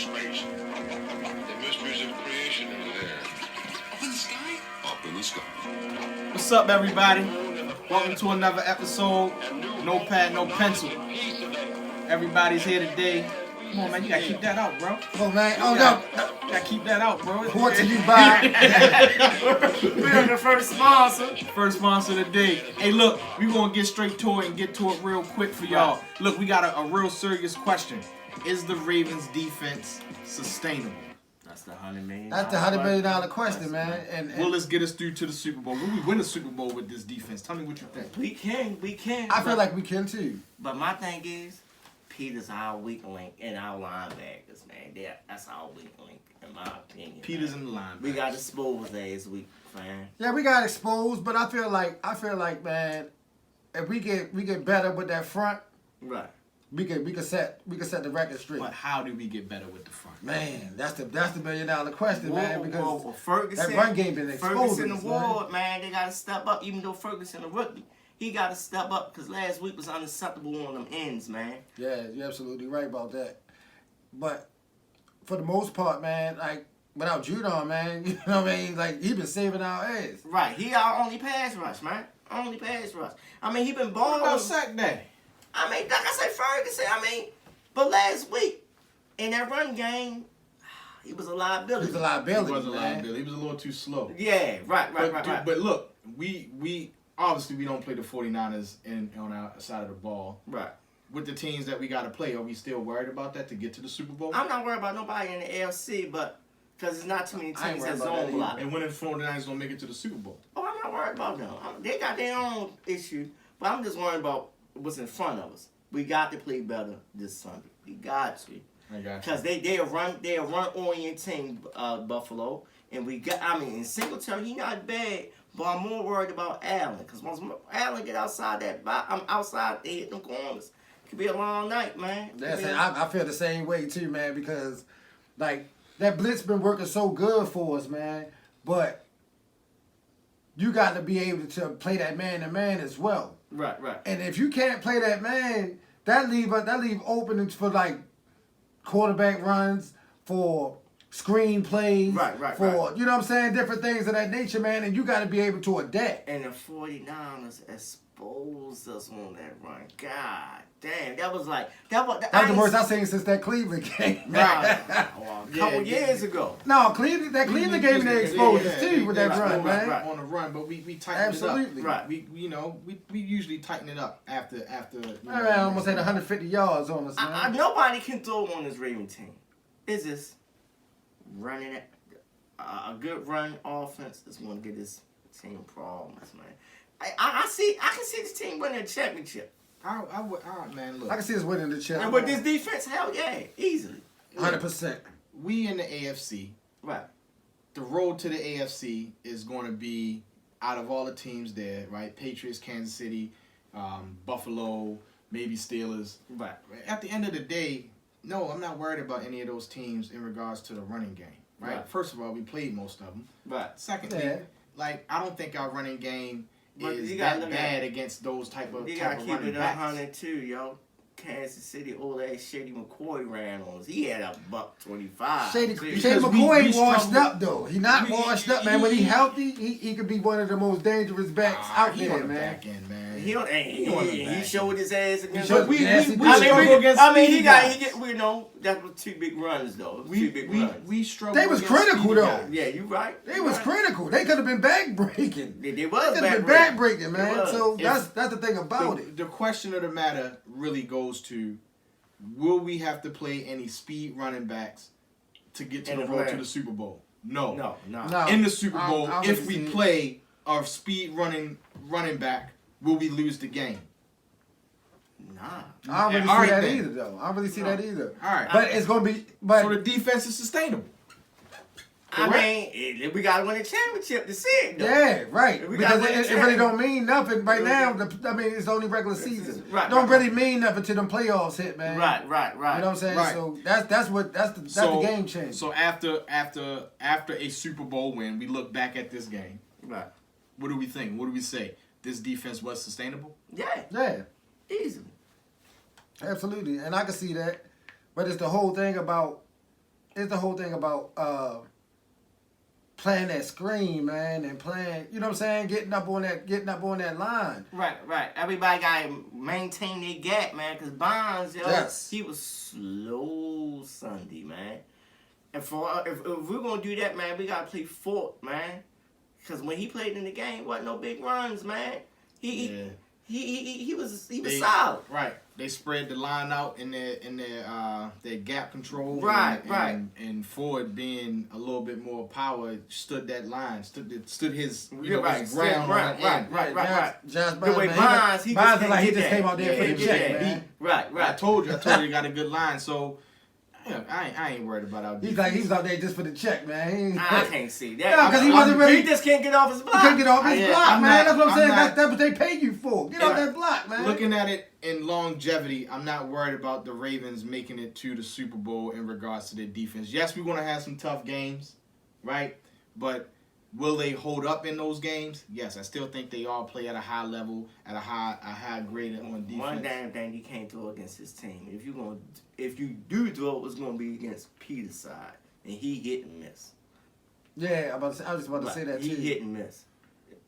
space. The mysteries of creation are there. Up in the sky? Up in the sky. What's up, everybody? Welcome to another episode. No pad, no pencil. Everybody's here today. Come on, man, you gotta keep that out, bro. Oh, man. Oh, You gotta keep that out, bro. Brought to you by. We're the first sponsor. First sponsor of the day. Hey, look, we gonna get straight to it and get to it real quick for y'all. Look, we got a real serious question. Is the Ravens defense sustainable? That's the $100 million. That's the $100 million question, man. And Will this get us through to the Super Bowl? Will we win a Super Bowl with this defense? Tell me what you think. We can. I feel like we can too. But my thing is, Peter's our weak link in our linebackers, man. That's our weak link, in my opinion. Peter's man. in the line. We got exposed as weak, man. Yeah, we got exposed, but I feel like, man, if we get better with that front, Right. we can set the record straight. But how do we get better with the front? Man, that's the $1 million question, man. Because Ferguson, that run game been exposed. Ferguson and Ward, man, they got to step up. Even though Ferguson a rookie, he got to step up because last week was unacceptable on them ends, man. Yeah, you're absolutely right about that. But for the most part, man, like without Judon, man, you know what I mean? Like he been saving our ass. Right, he our only pass rush, man. Only pass rush. I mean, he been What balling. about sack day? I mean, like I said, Ferguson. But last week in that run game, he was a liability. He was a liability. He was a man. liability. He was a little too slow. Yeah, right. But look, we obviously we don't play the 49ers on our side of the ball. Right. With the teams that we got to play, are we still worried about that to get to the Super Bowl? I'm not worried about nobody in the AFC, but because there's not too many I ain't teams worried that about that zone block. And when the 49ers don't make it to the Super Bowl? Oh, I'm not worried about them. They got their own issue, but I'm just worried about what's in front of us. We got to play better this Sunday. We got to. I got you. Because they a run oriented team, Buffalo, and and Singletary, he not bad, but I'm more worried about Allen. Because once Allen get outside they hit them corners. It could be a long night, man. I feel the same way too, man, because like that blitz been working so good for us, man. But you got to be able to play that man to man as well. Right. And if you can't play that man, that leave openings for like quarterback runs, for screen plays, Right. you know what I'm saying, different things of that nature, man. And you got to be able to adapt. And the 49ers exposed us on that run. God damn, that was the worst I've seen since that Cleveland game. Right. A couple years ago. No, Cleveland game they exposed us too with that run, man. Right. On the run, but we tightened Absolutely. it up. Right. We usually tighten it up after. I almost had 150 yards on us, man. Nobody can throw on this Raven team. It's just running it. A good run offense is going to get this team problems, man. I can see this team winning a championship. Man, look. I can see us winning the chip. And with this defense, hell yeah, easily. 100%. We in the AFC. Right. The road to the AFC is going to be, out of all the teams there, right? Patriots, Kansas City, Buffalo, maybe Steelers. Right. At the end of the day, no, I'm not worried about any of those teams in regards to the running game, right? First of all, we played most of them. Right. Secondly, I don't think our running game But is you that gotta bad against those type of You got to keep running it backs. 102, yo. Kansas City, old ass Shady McCoy ran on us. He had a $125. Shady Because McCoy we washed struggled- up, though. He not washed up, man. When he healthy, he could be one of the most dangerous backs out he there, on the man. back end, man. He showed his ass against showed us. we struggle He against that was two big runs though. we runs. struggle. They was against critical, speedy though. guys. Yeah, you right. They was critical. They could have been back breaking. They was They could have been back back breaking, man. was. So If- that's the thing about it. The question of the matter really goes to, will we have to play any speed running backs to get to In the the road to play. the Super Bowl? No. No. In the Super Bowl, I don't if really we see it. play our speed running back, will we lose the game? Nah. I don't really All see right, that then. either, though. I don't really see that either. All right. But it's gonna be. So the defense is sustainable. I mean, we got to win a championship to see it, though. Yeah, right. We Because gotta win it the really champ. don't mean nothing right Yeah, now. yeah. I mean, it's only regular season. Right, Don't right, really mean nothing till them playoffs hit, man. Right. You know what I'm saying? Right. So that's the game change. So after a Super Bowl win, we look back at this game. Right. What do we think? What do we say? This defense was sustainable? Yeah. Yeah, Easily. absolutely. And I can see that. But it's the whole thing about it's the whole thing about playing that screen, man, and playing. You know what I'm saying? Getting up on that line. Right. Everybody got to maintain their gap, man, because Bonds, yo, Yes. he was slow Sunday, man. And if we're going to do that, man, we got to play Fort, man. Because when he played in the game, wasn't no big runs, man. He was solid. Right. They spread the line out in their gap control. Right. And Ford being a little bit more power stood that line, stood his Right. ground on the end. Right. Josh The way Bonds, Bonds, Bonds is like he just came out there for the Yeah, check, yeah. man. Right. I told you he got a good line. So yeah, I ain't worried about our defense. He's like he was out there just for the check, man. I can't see that. No, 'cause he wasn't really- He just can't get off his He block. couldn't get off his Yeah, block, I'm man. not- That's what I'm saying. I'm not- That's what they pay you for. Get off Yeah. that block, man. Looking at it in longevity, I'm not worried about the Ravens making it to the Super Bowl in regards to their defense. Yes, we're going to have some tough games, right? But will they hold up in those games? Yes, I still think they all play at a high level, at a high grade on defense. One damn thing you can't throw against his team. If you do throw, it's gonna be against Peter's side, and he hit and miss. Yeah, I was just about to say that He too. hit and miss.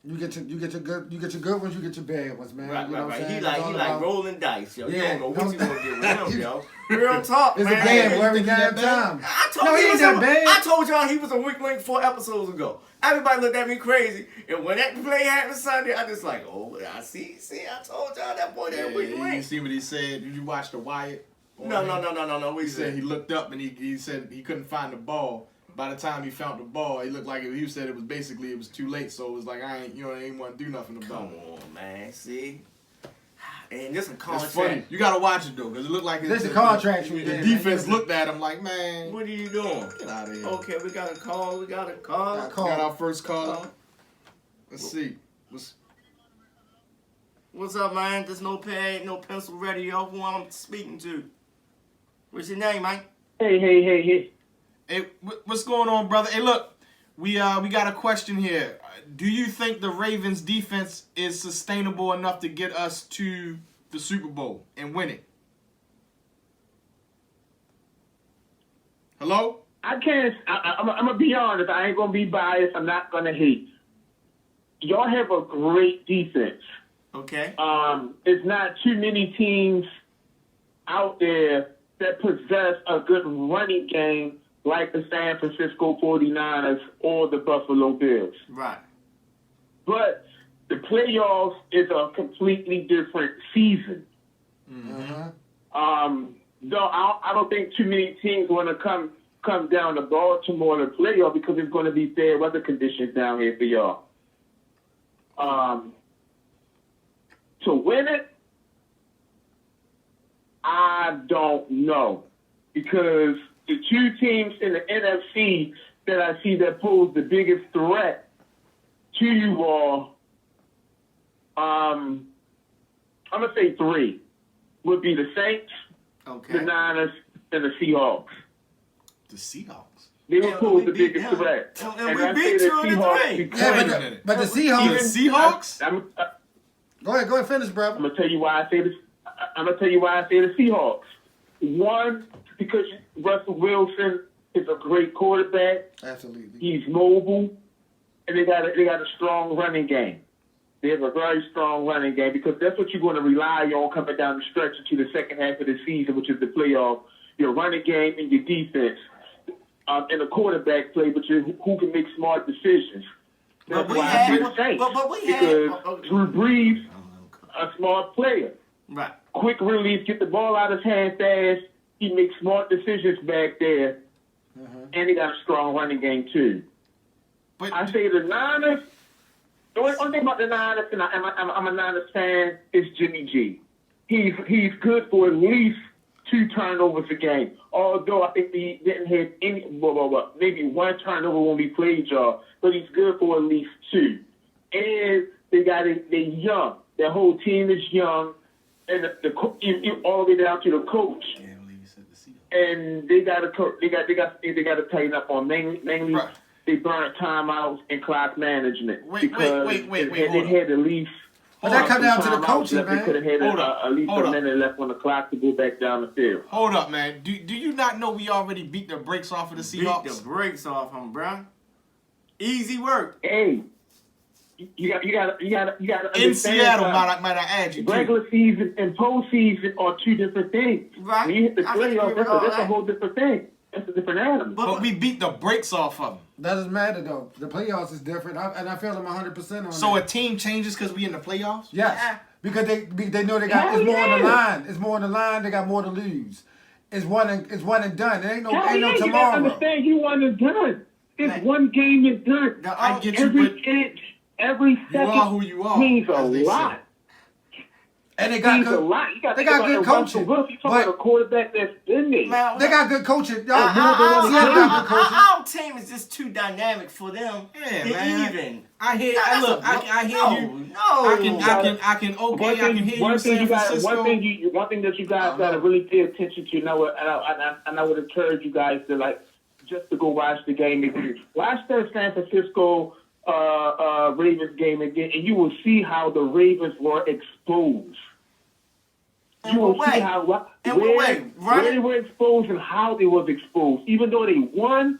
You get your good ones, you get your bad ones, man. Right. You know what I'm saying? He It's like all he about- like rolling dice, yo. You Yeah, don't know what you no- gonna get with him, yo. Real talk, It's man. a gamble every think he that damn bad? time. I told No, you he he ain't was that a- bad. I told y'all he was a weak link 4 episodes ago. Everybody looked at me crazy, and when that play happened Sunday, I just like, oh, I see. I told y'all that boy that weak You link. see what he said? Did you watch the Wyatt? No. What He he said said? he looked up and he said he couldn't find the ball. By the time he found the ball, he looked like he said it was too late. So it was like I ain't want to do nothing about Come it. on, man. See, and this a It's contract. funny. You gotta watch it though, because it looked like This is a contract The right there, defense man. looked at him like, man, What are you doing? get out of here. Okay, we got a call. Got a We call. got our first caller. Let's see. What's up, man? There's no pad, no pencil ready, yo. Who I'm speaking to? What's your name, man? Hey. Hey, what's going on, brother? Hey, look, we got a question here. Do you think the Ravens defense is sustainable enough to get us to the Super Bowl and win it? Hello? I can't. I'm gonna be honest. I ain't gonna be biased. I'm not gonna hate. Y'all have a great defense. Okay. It's not too many teams out there that possess a good running game like the San Francisco 49ers or the Buffalo Bills. Right. But the playoffs is a completely different season. Uh-huh. Though I don't think too many teams want to come down to Baltimore to playoff because it's going to be fair weather conditions down here for y'all. To win it, I don't know, because the two teams in the NFC that I see that pose the biggest threat to you all, I'm gonna say 3 would be the Saints, Okay. the Niners, and the Seahawks. The Seahawks. They would Yeah, pose we the beat biggest them. threat. And we I beat say the 2 of the Seahawks 3. because- Yeah, Wait a minute. but the The Seahawks. Seahawks? Go ahead, finish, I'm brother. gonna tell you why I say this. I'm gonna tell you why I say the Seahawks. One, because Russell Wilson is a great quarterback. Absolutely. He's mobile, and they got a strong running game. They have a very strong running game because that's what you're going to rely on coming down the stretch into the second half of the season, which is the playoff. Your running game and your defense, and a quarterback play, but who can make smart decisions. But That's we why I had- say the Saints, but we had- because Drew Brees, a smart player. Right. Quick release, get the ball out of his hand fast. He makes smart decisions back there, and he got a strong running game too. But I say the Niners. The only thing about the Niners, and I'm a Niners fan, is Jimmy G. He's good for at least 2 turnovers a game. Although I think he didn't have any, maybe 1 turnover when we played y'all, but he's good for at least 2. And they're young. Their whole team is young, and all the way down to the coach. I can't believe you said the Seahawks. And they got to tighten up on mainly. Right. They burn timeouts and clock management Wait, because wait, they hold had at least But that comes down to the coaching, They could have man. had Hold up, at least hold a up. minute left on the clock to go back down the field. Hold up, man. Do you not know we already beat the brakes off of the Beat Seahawks? the brakes off him, bro. Easy work. Hey, you got to In understand Seattle, something. might I add you too. Regular season and postseason are two different things. Right. When you hit the I can agree playoffs, with all that's a that. whole different thing. That's a different animal. But we beat the brakes off of them. Doesn't matter though. The playoffs is different, and I feel them 100% on So that. a team changes because we in the playoffs? Yes, Yeah. because they know they got Hell it's more on the yeah. line. It's more on the line. They got more to lose. It's one and done. There ain't no Hell yeah, you gotta tomorrow. understand you want it done. It's Right. one game and done. The- I get you, Every but inch, every you second are who you are, means a as they say. lot. And they got Means a good. lot. You got they got good Russell coaching, Wilson. You talking but- about a quarterback that's been there. Man, They got good coaching. Y'all, more than one Seattle got good coaching. our team is just too dynamic for them. Yeah, to man. even. I hear. Nah, that's Look, a- I hear no, you. No, I can. Okay, I can hear you, San Francisco. One thing that you guys gotta really pay attention to. Now, and I would encourage you guys to just to go watch the game again. Watch that San Francisco Ravens game again, and you will see how the Ravens were exposed. In You will what see way? how In what way? where they were exposed and how they was exposed. Even though they won,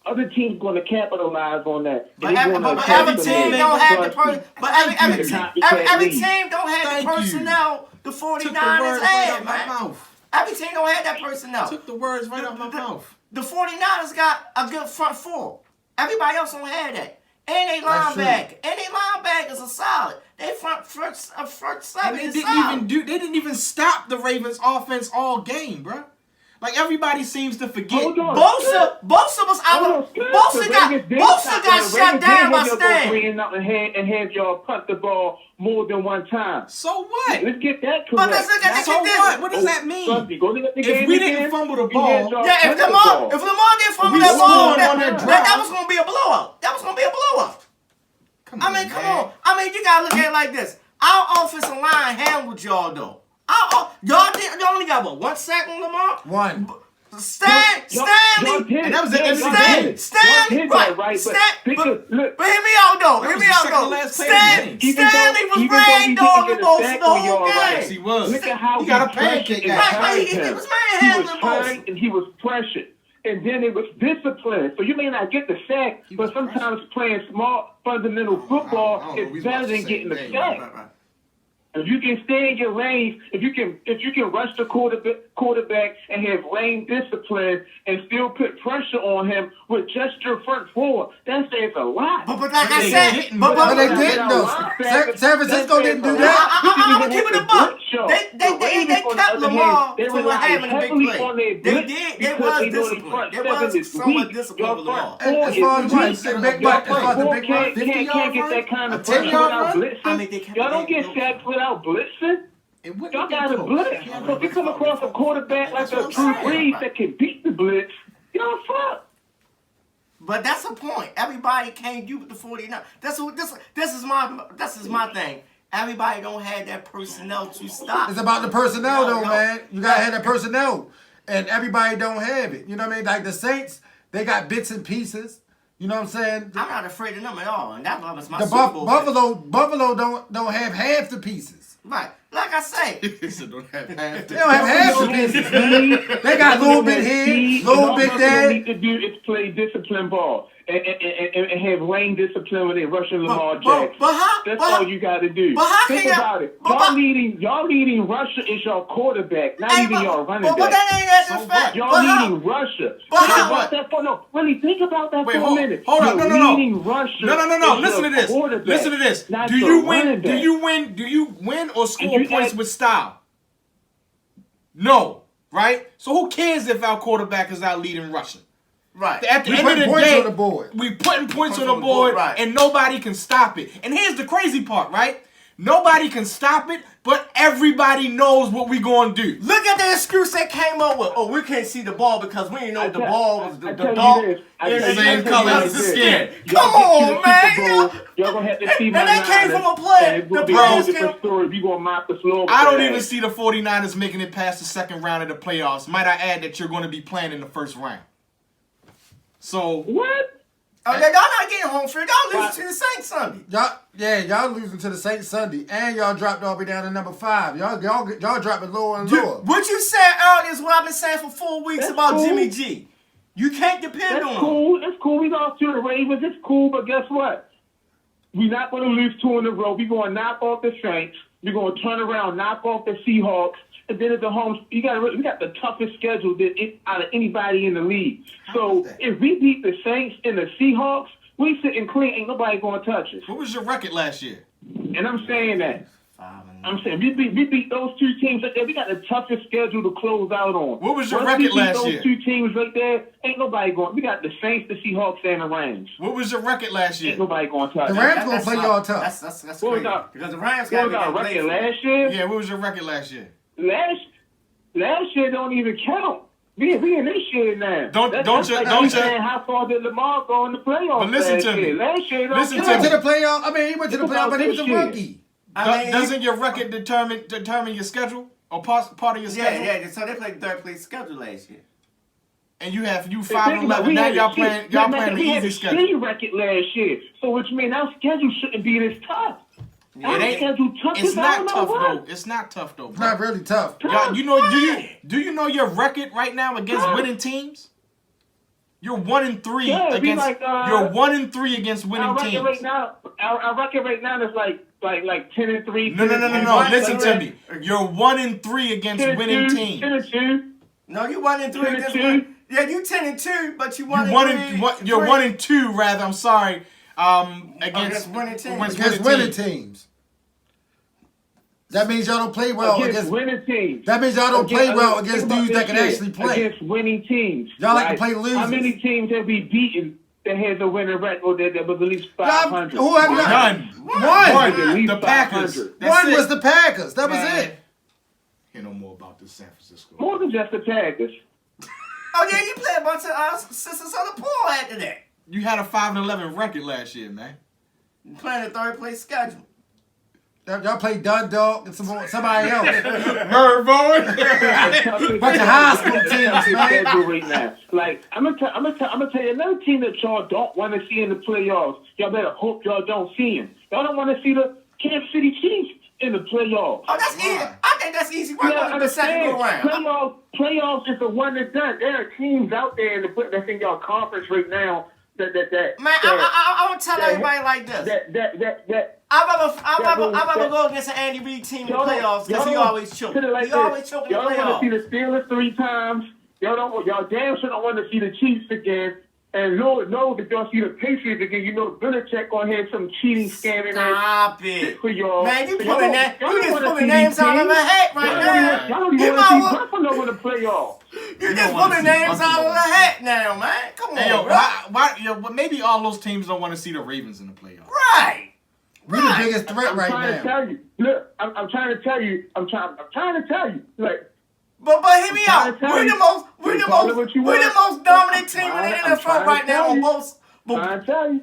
other teams going to capitalize on that. But And they every, gonna but attack every them team there. don't have the Trust me. person. But every league. team don't have Thank the you. personnel the Took the 49ers words right had, out my man. mouth. Every team don't have that personnel. Took the words right out my mouth. The 49ers got a good front four. Everybody else don't have that. And they That's true. linebacker. And they linebackers are solid. They front And seven they is didn't solid. they didn't even stop the Ravens offense all game, bruh. Like everybody seems to forget. Hold on. Bosa was out. Bosa got shut down by Stan. And have y'all punt the ball more than one time. So what? Let's get that correct. But that's So what? What does that mean? Trust me, go look at the If game we again, didn't fumble the you ball- had y'all Yeah, punt the ball. if Lamar didn't fumble We that ball, scored that on that drive. was gonna be a blowout. That was gonna be a blowout. Come I mean, come man. on. I mean, you gotta look at it like this. Our offensive line handled y'all though. Y'all only got what, 1 sack on Lamar? One. Stanley. Y'all did. And that was the Y'all MVP. did. Stanley, Y'all did that, right? But But look, hear me out though. Hear was me the out second though. last play of the game. Stanley was even though we rain didn't dogging get a most sack the on whole y'all, Yes, game. he was. look at how He got a pressured pancake and at Right, tied he him. was He was manhandling trying most. and he was pressured. And then it was discipline. So you may not get the sack, but sometimes playing smart, fundamental I don't football know. We is was better watching than the getting the same sack. game. If you can stay in your lanes, if you can rush the quarterback and have lane discipline and still put pressure on him with just your front four, that says a lot. But like I They said, didn't, but But they That didn't though. says San Francisco didn't do that. I'm keeping it a buck. They kept Lamar from having a big play. They did. They was disciplined. They was somewhat disciplined with Lamar. As far as what? The big Y'all play. As far as the big play. can't get that kind of A pressure 10-yard without run? blitzing. I mean, they can't- Y'all don't get they- sacked without blitzing. And what Y'all did they got to do? blitz. So if you come across a quarterback like a Drew Brees that can beat the blitz, y'all fuck. But that's the point. Everybody can't do with the 49. This is my thing. Everybody don't have that personnel to stop. It's about the personnel though, No. man. You gotta have that personnel, and everybody don't have it. You know what I mean? Like the Saints, they got bits and pieces. You know what I'm saying? I'm not afraid of them at all, and that was my The Super Bowl pick. Buffalo don't have half the pieces. Right. Like I say, They don't have half They don't have half the pieces. They got a little bit here, little bit All there. they need to do is play discipline ball and have lane discipline when they rushing Lamar Jackson. but how- That's but- all you got to do. but how Think can y'all- about it. but- Y'all leading Russia is your quarterback, not Hey, even your running but back. that ain't that So fact. Y'all But how- leading Russia. But Think how- about that for no. Really think about that Wait, for a hold minute. up. You're No. leading Russia. No. is Listen to your this. quarterback, Listen to this. not Do your you win? running Do back. you win? Do you win or score you points ask- with style? No, right? So who cares if our quarterback is our leading rusher? Right. At the We end putting of the points day, on the board. we putting points on the board, right. and nobody can stop it. And here's the crazy part, right? Nobody can stop it, but everybody knows what we gonna do. Look at the excuse they came up with. Oh, we can't see the ball because we didn't know the ball was the I tell you dog. this. I is tell the you same this. color Y'all as the get- skin. Come y'all on, get to the man. Super Bowl, y'all gonna have to see my And that came Niners, from a play. and it's gonna The be a whole pros different came- story. We gonna mop the floor. with I don't that even ass. see the 49ers making it past the second round of the playoffs. Might I add that you're going to be playing in the first round. So, What? Oh, y'all not getting home field. Y'all losing to the Saints Sunday. Y'all losing to the Saints Sunday, and y'all dropped all the way down to number 5. Y'all dropping lower and lower. What you said earlier is what I've been saying for 4 weeks That's about cool. Jimmy G. You can't depend That's on him. cool. It's cool. We lost to the Ravens. It's cool, but guess what? We're not going to lose 2 in a row. We're going to knock off the Saints. We're going to turn around, knock off the Seahawks, and then at the home, we got the toughest schedule out of anybody in the league. So if we beat the Saints and the Seahawks, we sitting clean. Ain't nobody going to touch us. What was your record last year? And I'm saying that. I'm saying we beat those 2 teams right there. We got the toughest schedule to close out on. What was your Once we record beat last those year? 2 teams right there, ain't nobody going. We got the Saints, the Seahawks, and the Rams. What was your record last year? Ain't nobody going to touch The us. Rams gonna play y'all tough. That's What was crazy. our- Because the Rams What got was our record last year? Yeah, what was your record last year? Last year don't even count. We in this year now. Don't you- saying how far did Lamar go in the playoffs? But listen last to me. year? Last year don't Listen He to count. went me. to the playoff. I mean, he went to the It's playoff, about but he was a this year. rookie. Doesn't your record determine your schedule or part of your schedule? Yeah. So they played third place schedule last year. And you Think 5-11. about it, Now had y'all a playing shit- y'all man, playing the we had easy a schedule. shitty record last year, so which means our schedule shouldn't be this tough. Our It schedule ain't. tough It's as I not don't know tough what. though. It's not tough though, It's bro. not really tough. Y'all, do you know your record right now against winning teams? You're 1-3 Yeah, we against. like, You're 1-3 against Our winning record teams. right now, our record right now is like 10-3. No. 10-2. Listen to me. You're 1-3 against 10-2, winning teams. 10-2. No, you 1-3 against 10-2. one. Yeah, you 10-2, but you You're 1-3. You're 1-2 rather. I'm sorry. Against Against winning teams. Against winning teams. That means y'all don't play well against. winning teams. That means y'all don't play well against Think about dudes that this can shit. actually play. Against winning teams. Y'all like to right? play losers. How many teams have we beaten that has a winning record that was at least Y'all- 500? who have y'all- None. One. At least The Packers. 500. That's One it. was the Packers. That was Man. it. Hear no more about this San Francisco. More than just the Packers. Oh, yeah, you played a bunch of Sisters of the Poor after that. You had a 5-11 record last year, man. You playing a third place schedule. Y'all play Dundalk and somebody else. Bird boy. Bunch of high school teams, man. Schedule right now. Like I'm gonna tell you another team that y'all don't want to see in the playoffs. Y'all better hope y'all don't see them. Y'all don't want to see the Kansas City Chiefs in the playoffs. Oh, that's easy. I think that's easy. We're going to the second go round. Playoffs is the one that's done. There are teams out there in that's in y'all conference right now that Man, I want to tell everybody like this. that I'd rather go against an Andy Reid team in the playoffs because he always choke. Put it like He always choke in the Y'all don't want to see playoffs. the Steelers 3 times. Y'all damn sure don't want to see the Chiefs again. And Lord knows if y'all see the Patriots again, you know Belichick gonna have some cheating scamming Stop shit it. for y'all. Man, you So y'all pulling don't- that. y'all You don't just wanna pulling see names these out of teams. the hat Y'all right don't now. even want You to might see well- Buffalo in the playoffs. You don't just wanna pulling see names out of Buffalo. the hat now, man. Come on, Hey, yo, bro. well, maybe all those teams don't want to see the Ravens in the playoffs. Right. We the biggest threat I'm right trying to now. tell you. Look, I'm trying to tell you. I'm trying to tell you. Like. But hear me I'm out. trying to We're tell the you. most Call it what you want. dominant team in the I'm NFL trying right to now tell on you. both. Trying to tell you.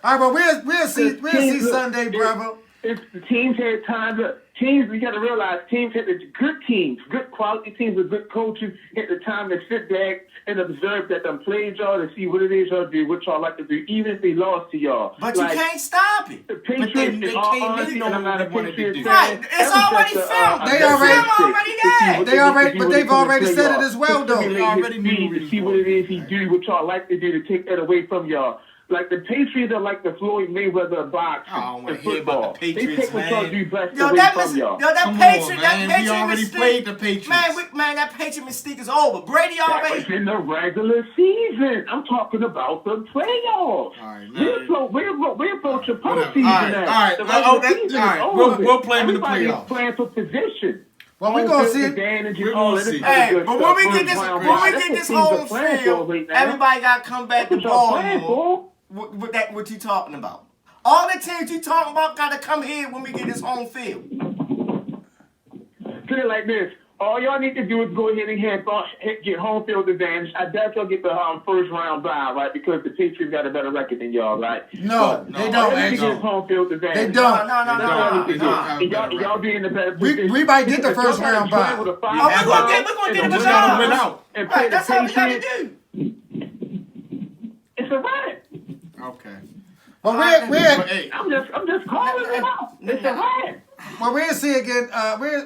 All right, but we'll see Look, Sunday, brother. If the teams had time to we got to realize teams had the good teams, good quality teams with good coaches had the time to sit back and observe that them played y'all to see what it is y'all do, what y'all like to do, even if they lost to y'all. But you can't stop it. The Patriots, they in all came in honesty, knowing and I'm not what a they wanted to Patriots do. fan, Right, it's that was already just filmed. They already- They already said it as well, though. They already knew to see what it is he do, what y'all like to do to take that away from y'all. Like the Patriots are like the Floyd Mayweather of boxing I don't wanna and hear football. about the They Patriots, take what y'all man. do best Yo, away that from y'all. Come on, Patriot man. We already mystique. played the Patriots. Man, that Patriot mystique is over. Brady That already. was in the regular season. I'm talking about the playoffs. All right, now- We're approaching Whatever. postseason All right, now. all right. The Oh, regular that- season all is right. over. We'll play 'em in the Everybody's playoffs. playing for position. Well, we gonna see. Advantage We're and all gonna that see. other Hey, good but stuff. when we get First this, round when bye. we That's get what this teams are home playing for field, right now. everybody got to come back to That's what y'all playing Baltimore. for. With that, what you talking about? All the teams you talking about got to come here when we get this home field. Put it like this. All y'all need to do is go ahead and get home field advantage. I doubt y'all get the first round bye, right? Because the Patriots got a better record than y'all, right? No, But they all don't, y'all need to actually. get home field advantage. They don't. No. That's all y'all need to They do. don't have a And better y'all be in a better We- position. we might get the If y'all first gotta round bye. travel to Oh, five we're gonna rounds get- we're gonna and get win them We gotta out win out. and play Right, the that's how we got to Patriots, do. it's a wrap. Okay. But But, we're hey, I'm just calling it out. It's a fact. well, we'll see again.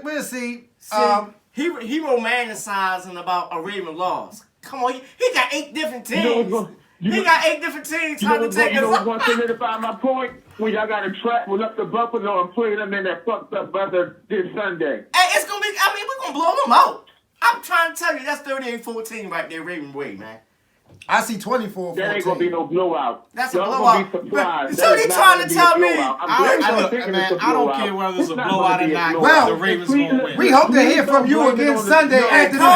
We'll see. He romanticizing about a Raven loss. Come on, he got 8 different You know teams. what's going? He got 8 different teams trying to take You know us what's going to solidify my point? When y'all got to travel up to Buffalo and play them in that fucked up weather this Sunday. Hey, it's gonna be. I mean, we're gonna blow them out. I'm trying to tell you, that's 38-14 right there, Raven way, man. I see 24. That ain't gonna be no blowout. That's a Y'all blowout. Gonna be surprised. So That they is not trying gonna to be tell a me- blowout. I'm I glad y'all look, thinking man, it's a I don't blowout. care whether it's a not blowout gonna or be a not. blowout. Well, The Ravens gonna win. We hope to hear from you again Sunday after this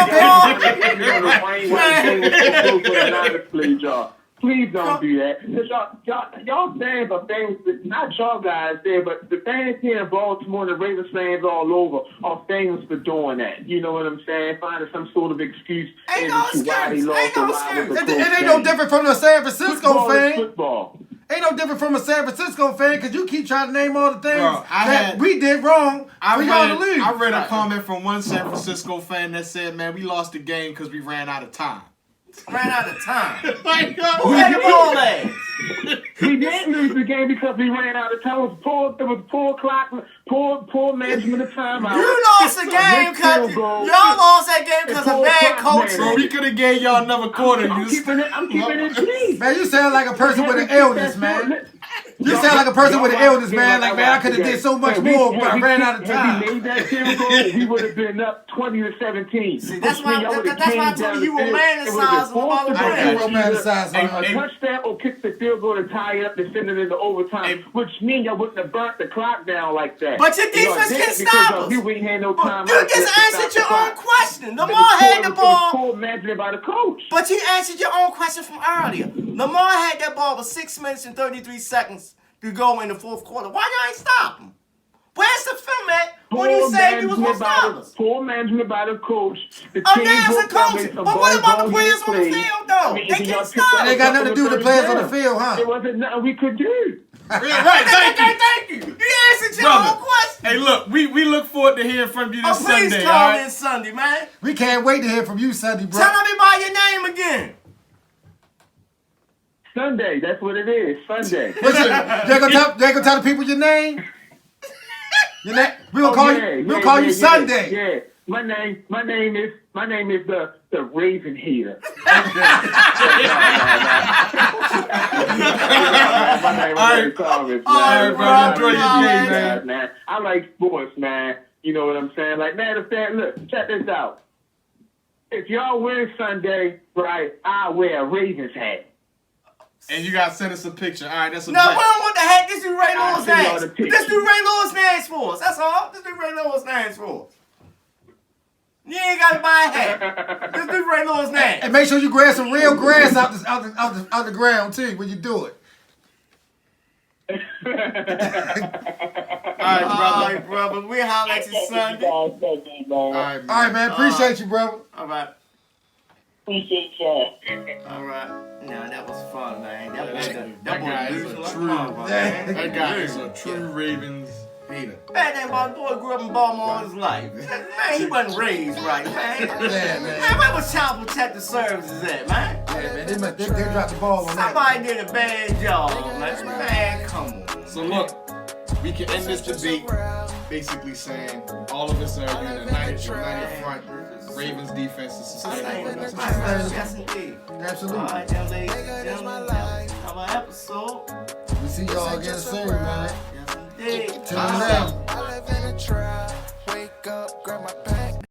game. Please don't do that. 'Cause y'all fans are famous, not y'all guys there, but the fans here in Baltimore and the Ravens fans all over are famous for doing that. You know what I'm saying? Finding some sort of excuse Ain't as no to why he excuse. lost Ain't no or why it was a excuse. close It ain't no game. different from the San Francisco Football is fan. football. Ain't no different from a San Francisco fan because you keep trying to name all the things Bro, that we did wrong for y'all to lose. I read a comment from one San Francisco fan that said, "Man, we lost the game because we ran out of time." Ran out of time. Like, Who had the ball ass? We didn't lose the game because we ran out of time. It was poor clock, poor management of timeout. You lost the game because y'all lost that game because of bad coaching. bro, we could have gave y'all another quarter. I'm You just- keeping it clean. Man, you sound like a person with an illness, man. You sound like a person with an illness, man. Like, man, I could have did so much more, but I ran out of time. If we made that field goal, we would have been up 20-17. See, that's why I told you romanticize about the I win. romanticize, Hey, man. A touchdown or kick the field goal to tie it up to send it into overtime, which means y'all wouldn't have burnt the clock down like that. But your defense can stop us. You ain't had no time. You just answered your own question. Lamar had the ball. Poor management by the coach. But you answered your own question from earlier. Lamar had that ball with 6 minutes and 33 seconds to go in the fourth quarter. Why y'all ain't stop him? Where's the film at when you said you was going to stop us? Poor management by the coach. The Oh, team there's a broke down coach. based on But what about the volleyball players on the played. field, though? They y'all can't took stop. that It ain't got nothing to do with the players on the field, huh? It wasn't nothing we could do. Right, thank you. Thank you. You answered your Brother. own question. Hey, look, we look forward to hearing from you Oh, this please Sunday, call all me right? this Sunday, man. We can't wait to hear from you Sunday, bro. Tell everybody your name again. Sunday, that's what it is. Sunday. They gonna tell the people your name? Your name? We gonna call you Sunday. Yeah. My name is the Raven Hater. All right, bro. Enjoy your game, man. I like sports, man. You know what I'm saying? Like, matter of fact, look, check this out. If y'all win Sunday, right, I'll wear a Ravens hat. And you gotta send us a picture. All right, that's a No, we bet. don't want the hat. This is Ray I'll Lewis send y'all names. the picture. This do Ray Lewis names for us. That's all. This do Ray Lewis names for us. You ain't gotta buy a hat. This do Ray Lewis names. And make sure you grab some real grass out the ground too when you do it. All right, All brother. right, brother. We'll holler at you Sunday. All right, man. All right, man. Appreciate you, brother. All right. Appreciate y'all. All right. No, that was fun, man. Yeah, That that guy boy is losing a like true- mama, Yeah. man. That guy is a true Ravens hater. Man, that boy grew up in Baltimore all his life. Man, he wasn't raised right, man. Yeah, man. Man, where was Child Protective Services at, man? Yeah, man. They dropped the ball on that. Somebody did a bad job, man. Man, come on. So look, we can end this debate basically saying all of us are in the United front. Ravens defense is sustainable. Yes, indeed. Absolutely. All right, now, ladies and gentlemen, another episode. We see y'all again soon, man. Yes, indeed. Till then. I live in a trap.